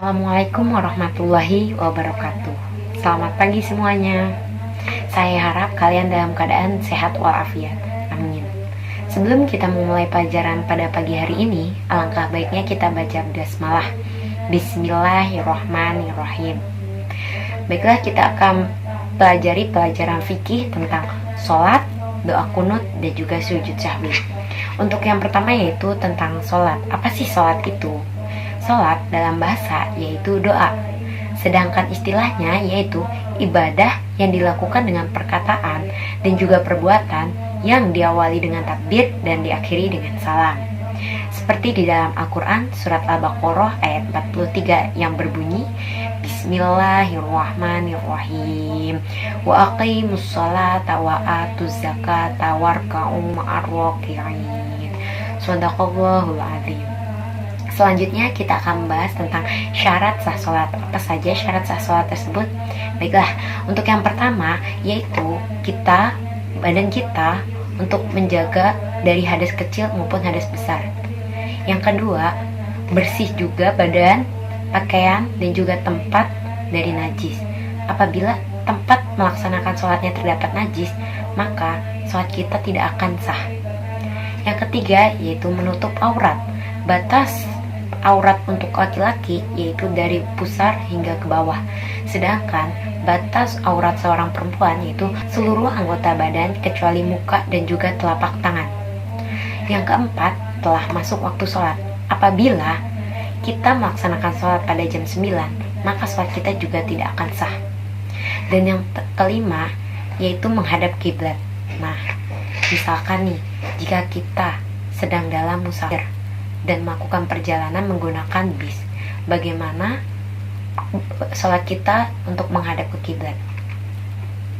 Assalamualaikum warahmatullahi wabarakatuh. Selamat pagi semuanya. Saya harap kalian dalam keadaan sehat walafiat. Amin. Sebelum kita memulai pelajaran pada pagi hari ini, alangkah baiknya kita baca basmalah. Bismillahirrahmanirrahim. Baiklah, kita akan pelajari pelajaran fikih tentang sholat, doa kunut, dan juga sujud sahwi. Untuk yang pertama yaitu tentang sholat. Apa sih sholat itu? Sholat dalam bahasa yaitu doa, sedangkan istilahnya yaitu ibadah yang dilakukan dengan perkataan dan juga perbuatan yang diawali dengan takbir dan diakhiri dengan salam. Seperti di dalam Al-Quran surat Al-Baqarah ayat 43 yang berbunyi Bismillahirrahmanirrahim wa aqimus sholata wa atuz zakata warka'u ma'ar raki'in. Shadaqallahul azim. Selanjutnya kita akan membahas tentang syarat sah sholat. Apa saja syarat sah sholat tersebut? Baiklah, untuk yang pertama yaitu badan kita untuk menjaga dari hadas kecil maupun hadas besar. Yang kedua, bersih juga badan, pakaian, dan juga tempat dari najis. Apabila tempat melaksanakan sholatnya terdapat najis, maka sholat kita tidak akan sah. Yang ketiga yaitu menutup aurat. Batas aurat untuk laki-laki yaitu dari pusar hingga ke bawah, sedangkan batas aurat seorang perempuan yaitu seluruh anggota badan kecuali muka dan juga telapak tangan. Yang keempat, telah masuk waktu sholat. Apabila kita melaksanakan sholat pada jam 9, maka sholat kita juga tidak akan sah. Dan yang kelima yaitu menghadap kiblat. Nah, misalkan nih, jika kita sedang dalam musafir dan melakukan perjalanan menggunakan bis, bagaimana sholat kita untuk menghadap ke kiblat?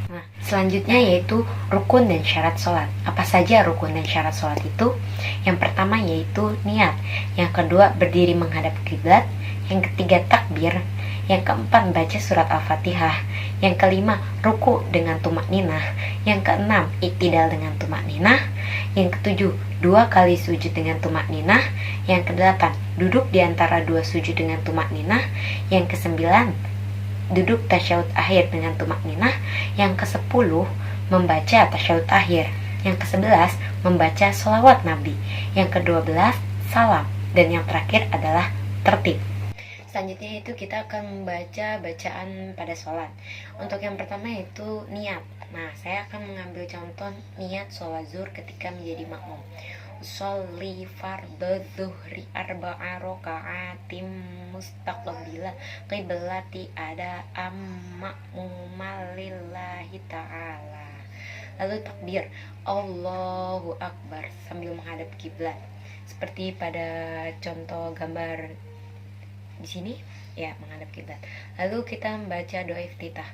Nah, selanjutnya yaitu rukun dan syarat sholat. Apa saja rukun dan syarat sholat itu? Yang pertama yaitu niat, yang kedua berdiri menghadap kiblat, yang ketiga takbir, yang keempat baca surat Al-Fatihah, yang kelima ruku dengan tumakninah, yang keenam iktidal dengan tumakninah, yang ketujuh 2 kali sujud dengan tumakninah, yang kedelapan duduk di antara 2 sujud dengan tumakninah, yang kesembilan duduk tasyahud akhir dengan tumakninah, yang ke-10 membaca tasyahud akhir, yang ke-11 membaca sholawat Nabi, yang ke-12 salam, dan yang terakhir adalah tertib. Selanjutnya itu kita akan membaca bacaan pada sholat. Untuk yang pertama yaitu niat. Nah, saya akan mengambil contoh niat sholat zuhur ketika menjadi makmum. Sholli fardhu zuhri arba'a raka'atim mustaqbila qiblati ada ma'mumal-lillahi ta'ala. Lalu takbir Allahu Akbar sambil menghadap kiblat. Seperti pada contoh gambar di sini ya, menghadap kiblat. Lalu kita membaca doa iftitah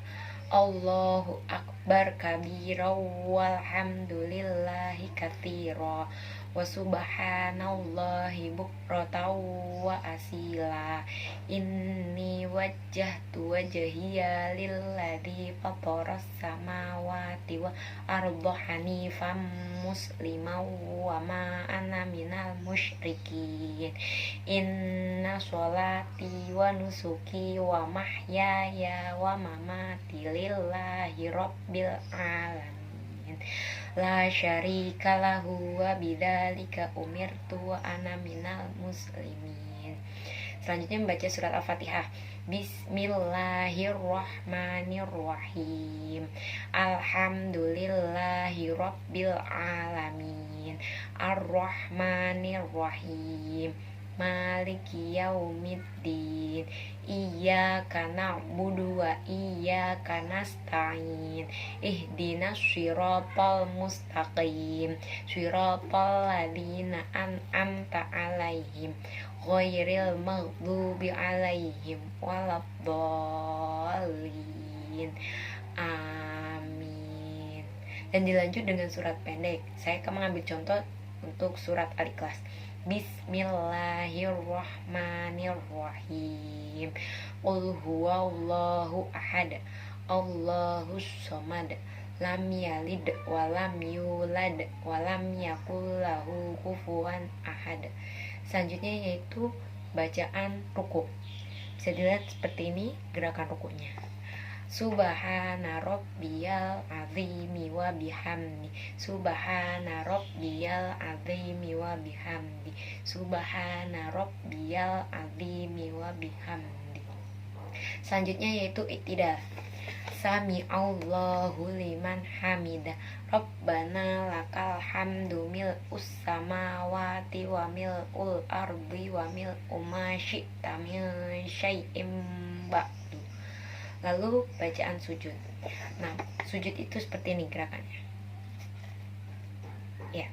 Allahu Akbar kabira walhamdulillahi katsira wa subhanallahi bukratan wa asila inni wajjahtu wajhiya lilladzi fataras samawati wa arda hanifan musliman wa ma ana minal musyrikin inna sholati wa nusuki wa mahyaya wa mamati lillahi rabbil alamin la syarika lahu wa bidzalika umirtu wa ana minal muslimin. Selanjutnya membaca surat Al-Fatihah. Bismillahirrahmanirrahim. Alhamdulillahi rabbil alamin. Ar-Rahmanirrahim. Maliki yaumiddin. Iyyaka na'budu wa iyyaka nasta'in. Ihdinas shiratal mustaqim. Shiratal ladzina an'amta 'alaihim ghairil maghdubi 'alaihim waladdallin. Amin. Dan dilanjut dengan surat pendek. Saya akan mengambil contoh untuk surat Al-Ikhlas. Bismillahirrahmanirrahim. Qul huwallahu ahad. Allahus samad. Lam yalid wa lam yulad wa lam yakul lahu kufuwan ahad. Selanjutnya yaitu bacaan ruku. Bisa dilihat seperti ini gerakan rukunya. Subhana rabbiyal azimi wa bihamdi. Subhana rabbiyal azimi wa bihamdi. Subhana rabbiyal azimi wa bihamdi. Selanjutnya yaitu iktidal. Sami Allahu liman hamidah. Rabbana lakal hamdu mil'us samawati wa mil'ul ardi wa mil'u ma syi'ta min syai'im ba'du. Lalu bacaan sujud. Nah, sujud itu seperti ini gerakannya. Ya.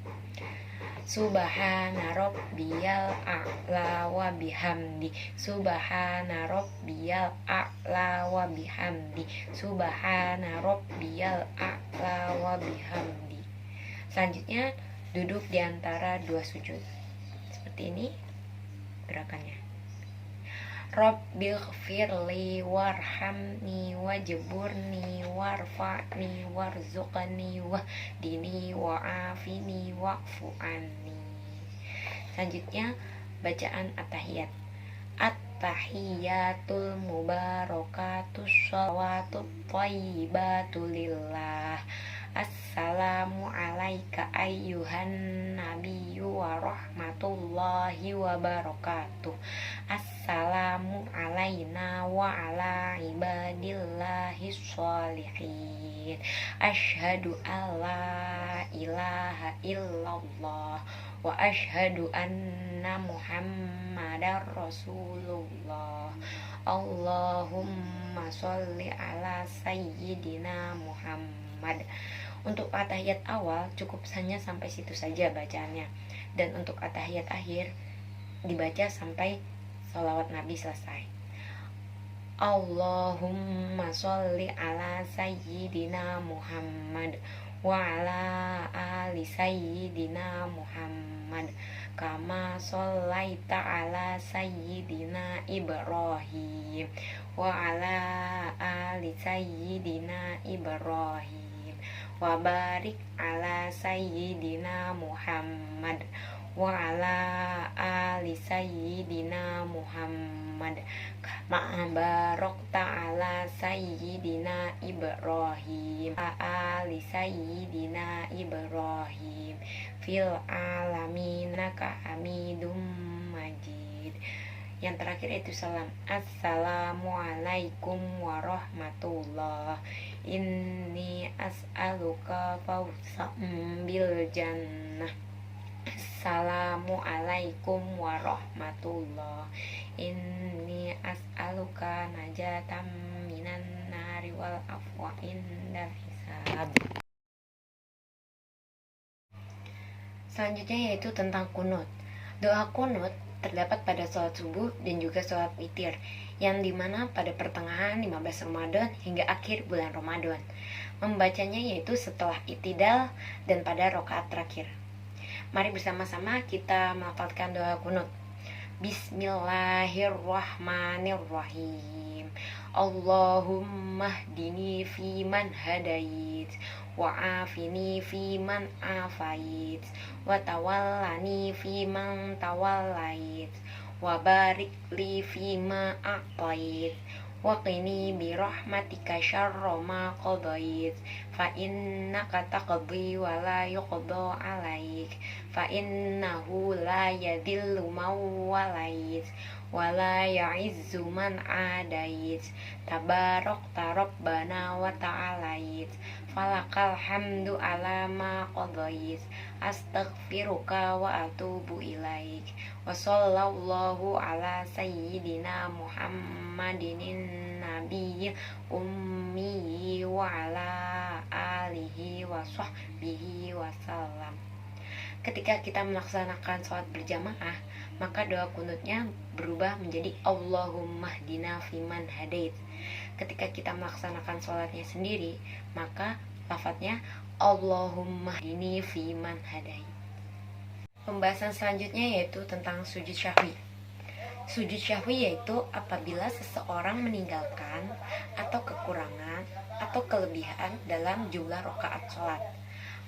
Subhana rabbiyal a'la wa bihamdi. Subhana rabbiyal a'la wa bihamdi. Subhana rabbiyal a'la wa bihamdi. Selanjutnya duduk di antara dua sujud. Seperti ini gerakannya. Rabbighfirli warhamni wajburni warfa'ni warzuqni wahdini wa'afini wa'fu anni. Selanjutnya bacaan at-tahiyat. At-tahiyatul mubarakatus shalawatut thayyibatu lillah. Assalamu alaika ayyuhan nabiyyu wa rahmatullahi wa barakatuh. Assalamu alaina wa ala ibadillahi sholihin. Ashhadu an la ilaha illallah wa ashhadu anna muhammadar rasulullah. Allahumma sholli ala sayyidina Muhammad. Untuk at-tahiyat awal cukup hanya sampai situ saja bacaannya. Dan untuk at-tahiyat akhir dibaca sampai sholawat Nabi selesai. Allahumma sholli ala sayyidina Muhammad wa ala ali sayyidina Muhammad kama shollaita ala sayyidina Ibrahim wa ala ali sayyidina Ibrahim wa barik ala sayyidina Muhammad wa ala ali sayyidina Muhammad kama barakta ala sayyidina Ibrahim wa ali sayyidina Ibrahim fil alamin innaka Hamidum Majid. Yang terakhir itu salam. Assalamualaikum warahmatullah. Inni as'aluka fawzan bil jannah. Assalamualaikum warahmatullah. Inni as'aluka najatan minan nari wal afwa indal hisab. Selanjutnya yaitu tentang kunut. Doa kunut terdapat pada sholat subuh dan juga sholat witir, yang dimana pada pertengahan 15 Ramadan hingga akhir bulan Ramadan. Membacanya yaitu setelah iktidal dan pada rakaat terakhir. Mari bersama-sama kita melafalkan doa kunut. Bismillahirrahmanirrahim. Allahumma hdini fiman hadait wa afini fiman afait wa tawallani fiman tawallait wa barik li fima a'tait wa qini bi rahmatika syarra ma qadait fa innaka taqdi wa la yuqda 'alaik fa innahu la yadhillu man walait wa la ya'izzu man adait tabarakta rabbana wa ta'alait falakal hamdu ala ma qadait astaghfiruka wa atubu ilaik wa sallallahu ala sayyidina Muhammadin nabiyyi ummi wa ala alihi wa sahbihi wa salam. Ketika kita melaksanakan sholat berjamaah, maka doa kunutnya berubah menjadi Allahumma hdina fiman hadait. Ketika kita melaksanakan sholatnya sendiri, maka lafadznya Allahumma hdini fiman hadait. Pembahasan selanjutnya yaitu tentang sujud syahwi. Sujud syahwi yaitu apabila seseorang meninggalkan atau kekurangan atau kelebihan dalam jumlah rakaat sholat,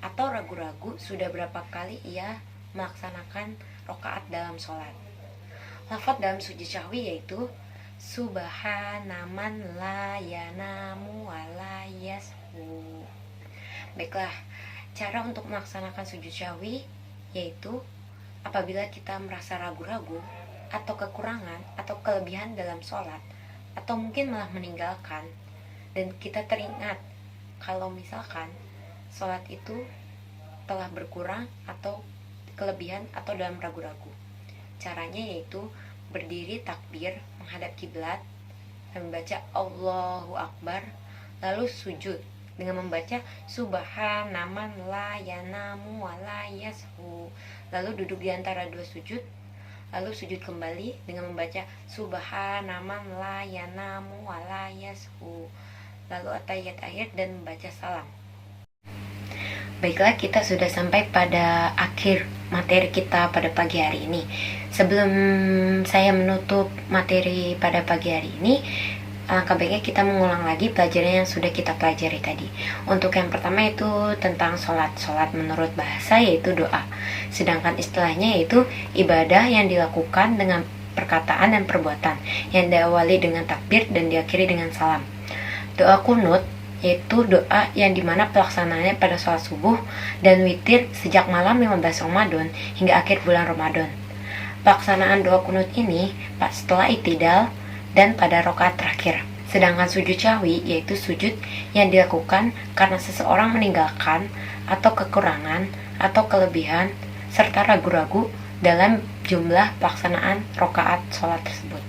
atau ragu-ragu sudah berapa kali ia melaksanakan rakaat dalam sholat. Lafaz dalam sujud syahwi yaitu Subhana man la yanamu wa la yashu. Baiklah, cara untuk melaksanakan sujud syahwi yaitu apabila kita merasa ragu-ragu atau kekurangan atau kelebihan dalam sholat, atau mungkin malah meninggalkan, dan kita teringat kalau misalkan sholat itu telah berkurang atau kelebihan atau dalam ragu-ragu. Caranya yaitu berdiri takbir menghadap kiblat dan membaca Allahu Akbar, lalu sujud dengan membaca Subhana man la yanamu wa la yashu, lalu duduk di antara dua sujud, lalu sujud kembali dengan membaca Subhana man la yanamu wa la yashu, lalu atahiyat akhir dan membaca salam. Baiklah, kita sudah sampai pada akhir materi kita pada pagi hari ini. Sebelum saya menutup materi pada pagi hari ini, alangkah baiknya kita mengulang lagi pelajaran yang sudah kita pelajari tadi. Untuk yang pertama itu tentang sholat. Sholat menurut bahasa yaitu doa, sedangkan istilahnya yaitu ibadah yang dilakukan dengan perkataan dan perbuatan, yang diawali dengan takbir dan diakhiri dengan salam. Doa kunut yaitu doa yang dimana pelaksanaannya pada sholat subuh dan witir sejak malam 15 Ramadan hingga akhir bulan Ramadan. Pelaksanaan doa kunut ini setelah itidal dan pada rakaat terakhir. Sedangkan sujud syahwi yaitu sujud yang dilakukan karena seseorang meninggalkan atau kekurangan atau kelebihan serta ragu-ragu dalam jumlah pelaksanaan rakaat sholat tersebut.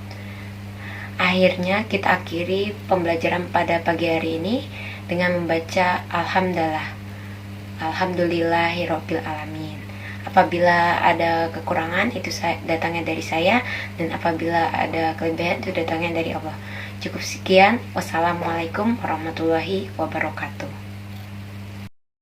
Akhirnya kita akhiri pembelajaran pada pagi hari ini dengan membaca Alhamdulillahirabbil alamin. Apabila ada kekurangan itu datangnya dari saya, dan apabila ada kelebihan itu datangnya dari Allah. Cukup sekian. Wassalamualaikum warahmatullahi wabarakatuh.